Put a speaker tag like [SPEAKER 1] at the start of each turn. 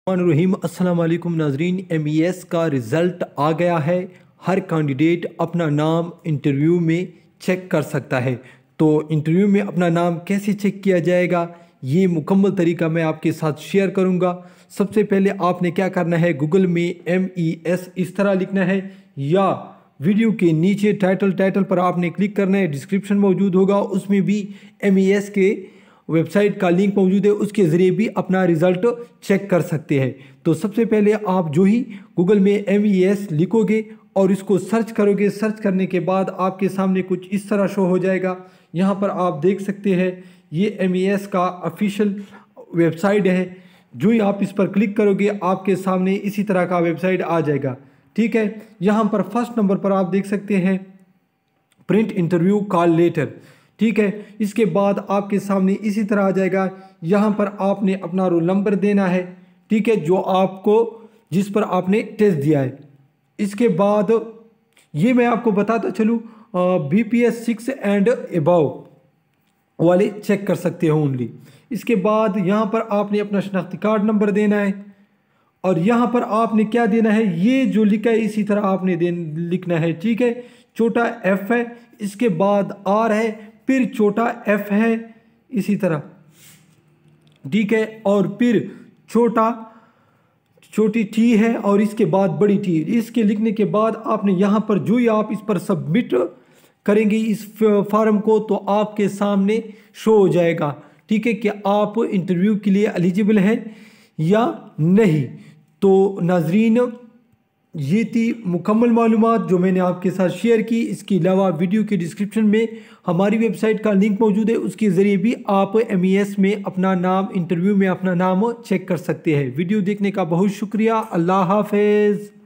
[SPEAKER 1] रहीम अस्सलाम वालेकुम नाजरीन। MES का रिज़ल्ट आ गया है। हर कैंडिडेट अपना नाम इंटरव्यू में चेक कर सकता है। तो इंटरव्यू में अपना नाम कैसे चेक किया जाएगा, ये मुकम्मल तरीका मैं आपके साथ शेयर करूंगा। सबसे पहले आपने क्या करना है, गूगल में MES इस तरह लिखना है या वीडियो के नीचे टाइटल पर आपने क्लिक करना है। डिस्क्रिप्शन मौजूद होगा, उसमें भी MES के वेबसाइट का लिंक मौजूद है, उसके ज़रिए भी अपना रिज़ल्ट चेक कर सकते हैं। तो सबसे पहले आप जो ही गूगल में MES लिखोगे और इसको सर्च करोगे, सर्च करने के बाद आपके सामने कुछ इस तरह शो हो जाएगा। यहाँ पर आप देख सकते हैं ये MES का ऑफिशियल वेबसाइट है। जो ही आप इस पर क्लिक करोगे आपके सामने इसी तरह का वेबसाइट आ जाएगा। ठीक है, यहाँ पर फर्स्ट नंबर पर आप देख सकते हैं प्रिंट इंटरव्यू कॉल लेटर। ठीक है, इसके बाद आपके सामने इसी तरह आ जाएगा। यहाँ पर आपने अपना रोल नंबर देना है, ठीक है, जो आपको जिस पर आपने टेस्ट दिया है। इसके बाद ये मैं आपको बताता चलूँ, BPS 6 एंड अबव वाले चेक कर सकते हो ओनली। इसके बाद यहाँ पर आपने अपना शनाख्ती कार्ड नंबर देना है और यहाँ पर आपने क्या देना है, ये जो लिखा है इसी तरह आपने लिखना है। ठीक है, छोटा F है, इसके बाद R है, फिर छोटा F है इसी तरह। ठीक है, और फिर छोटी T है और इसके बाद बड़ी T। इसके लिखने के बाद आपने यहाँ पर जो ही आप इस पर सबमिट करेंगे इस फॉर्म को, तो आपके सामने शो हो जाएगा, ठीक है, कि आप इंटरव्यू के लिए एलिजिबल हैं या नहीं। तो नाजरीन, ये थी मुकम्मल मालूमात जो मैंने आपके साथ शेयर की। इसके अलावा वीडियो के डिस्क्रिप्शन में हमारी वेबसाइट का लिंक मौजूद है, उसके ज़रिए भी आप MES में अपना नाम, इंटरव्यू में अपना नाम चेक कर सकते हैं। वीडियो देखने का बहुत शुक्रिया। अल्लाह हाफिज़।